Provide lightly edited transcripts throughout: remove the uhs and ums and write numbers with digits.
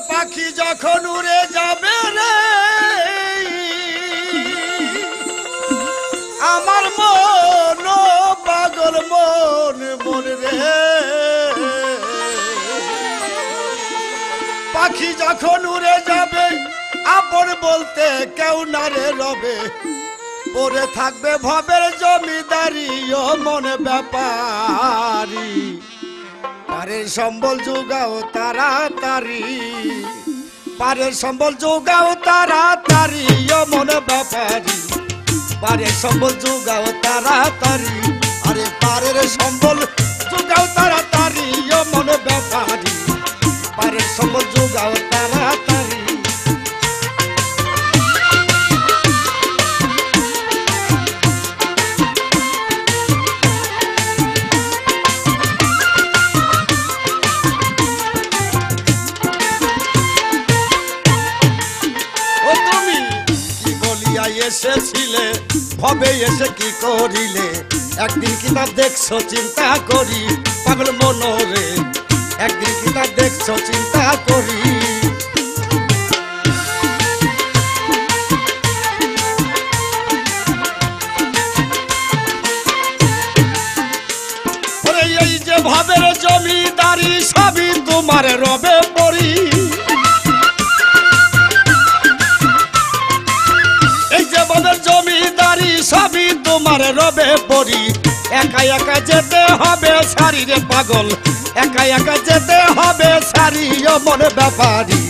পাখি যখন উড়ে যাবে রে আমার মন পাগল মন মন রে পাখি যখন উড়ে যাবে আপন বলতে কেউ না রে রবে পড়ে থাকবে ভবের জমিদারি ও মনে ব্যাপারী পারের সম্বল যোগাও তাড়াতাড়ি পারের সম্বল যোগাও তাড়াতাড়ি ও মনে ব্যাপারী পারের সম্বল যোগাও তাড়াতাড়ি আরে পারের সম্বল যোগাও তাড়াতাড়ি ও মনে ব্যাপারী পারের সম্বল যোগাও তাড়াতাড়ি এসেছিলে ভবে এসে কি করিলে একদিন কিনা দেখছো চিন্তা করি পাগল মনরে একদিন কিনা দেখছো চিন্তা করি এই যে ভবের জমিদারি সবই তোমার রবে পড়ি জমিদারি সবই তোমার রবে পড়ি একা একা যেতে হবে সারি রে পাগল একা একা যেতে হবে সারি ও মনে ব্যাপারী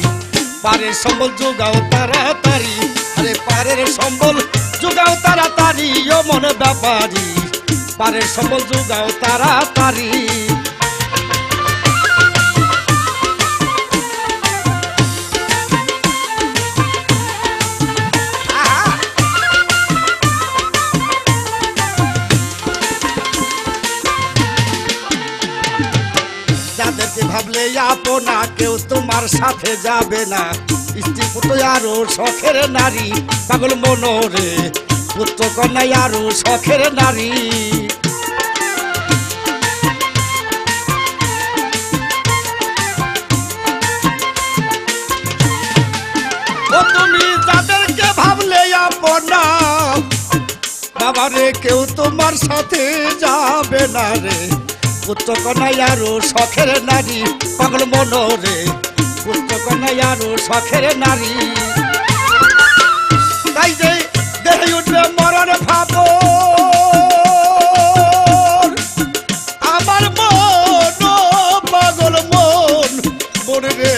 পারের সম্বল যোগাও তাড়াতাড়ি আরে পারের সম্বল যোগাও তাড়াতাড়ি ও মনে ব্যাপারী পারের সম্বল যোগাও তাড়াতাড়ি ভাবলে আপনা কেউ তোমার সাথে যাবে না স্ত্রী পুত্র আরো শখের নারী পাগল মনরে পুত্র কন্যা আরো শখের নারী ও তুমি যাদেরকে ভাবলে আপনা বাবারে কেউ তোমার সাথে যাবে না রে পুত্র কন্যা আরো শখের নারী পাগল মনরে পুত্র কন্যা আরো শখের নারী তাই যে দেহে উঠবে মরণ ভাব আমার মন পাগল মন মন রে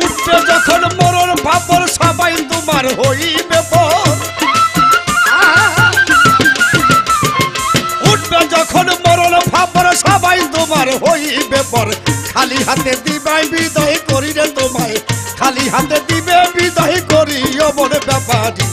উঠবে যখন মরণ ভাবর সবাই তোমার হইবে যখন মরণ ভাবর সবাই তোমার হইবে পর খালি হাতে দিবাই বিদায় করি রে তোমায় খালি হাতে দিবে বিদায় করি ও মনে ব্যাপারী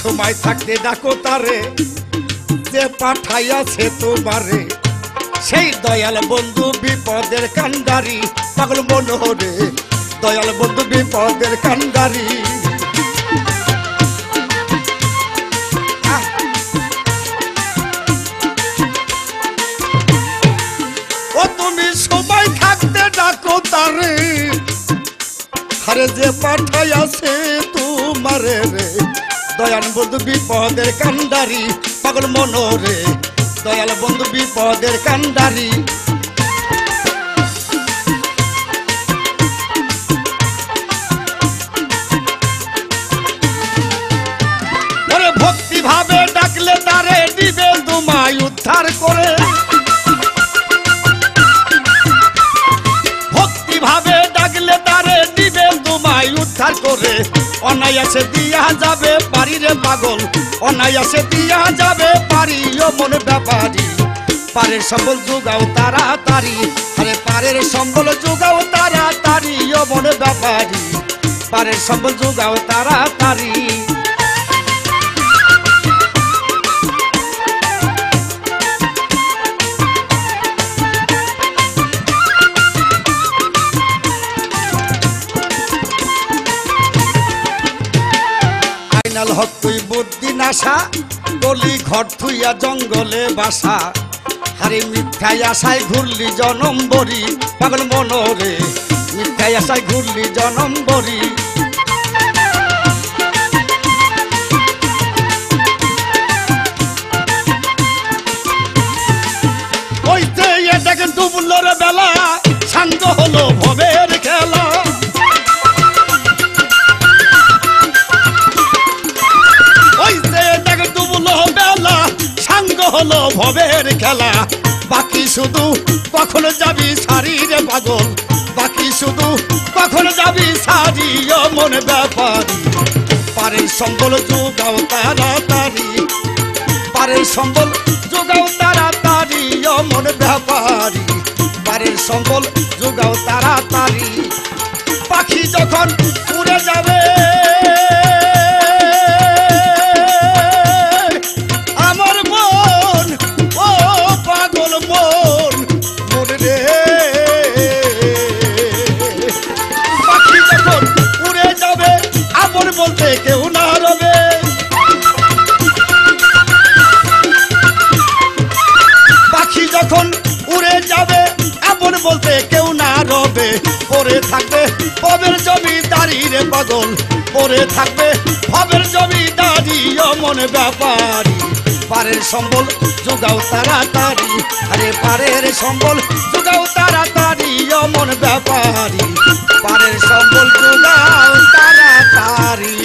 সময় থাকতে ডাকো তারে যে পাঠাইয়াছে তোমারে সেই দয়াল বন্ধু বিপদের কান্ডারি পাগল মনোহরে দয়াল বন্ধু বিপদের কান্ডারি ও তুমি সময় থাকতে ডাকো তারে আরে যে পাঠাইয়াছে তোমারে রে দয়াল বন্ধু বিপদের কান্ডারি পাগল মনোরে দয়াল বন্ধু বিপদের কান্ডারি ভক্তি ভাবে ডাকলে তারে দিবে তোমায় উদ্ধার করে ভক্তি ভাবে ডাকলে তারে দিবে তোমায় উদ্ধার করে অনায়াসে দিয়া যাবে পারি রে পাগল অনায়াসে দিয়া যাবে পারি ও মনে ব্যাপারী পারের সম্বল যোগাও তাড়াতাড়ি আরে পারের সম্বল যোগাও তাড়াতাড়ি ও মনে ব্যাপারী পারের সম্বল যোগাও তাড়াতাড়ি আইনাল হক তুই বুদ্ধি নাশা গলি ঘর থুইয়া জঙ্গলে বাসা আরে মিথ্যায় আশায় ঘুরলি জনম বরি পাগল মনরে মিথ্যায় আশায় ঘুরলি জনম বরি ওইতে দেখেন ডুবলোর বেলা শান্ত হলো ভবের খেলা ওইতে দেখেন ডুবলো বেলা সাঙ্গ হলো ভবের খেলা বাকি শুধু কখন যাবি সারি রে পাগল বাকি শুধু কখন যাবি সারি মন ব্যাপারি পারের সম্বল যোগাও তাড়াতাড়ি পারের সম্বল যোগাও তাড়াতাড়ি মন ব্যাপারি পারের সম্বল যোগাও তাড়াতাড়ি পাখি যখন উড়ে যাবে আমার মন ও পাগল মন মন রে পাখি যখন উড়ে যাবে আপন বলতে কেউ না রবে পাখি যখন উড়ে যাবে আপন বলতে কেউ না রবে পরে থাকবে ভবের জমিদারি রে পাগল পরে থাকবে ভবের জমিদারি মন ব্যাপারি পারের সম্বল যোগাও তাড়াতাড়ি আরে পারের সম্বল যোগাও তাড়াতাড়ি মন ব্যাপারি পারের সম্বল যোগাও তাড়াতাড়ি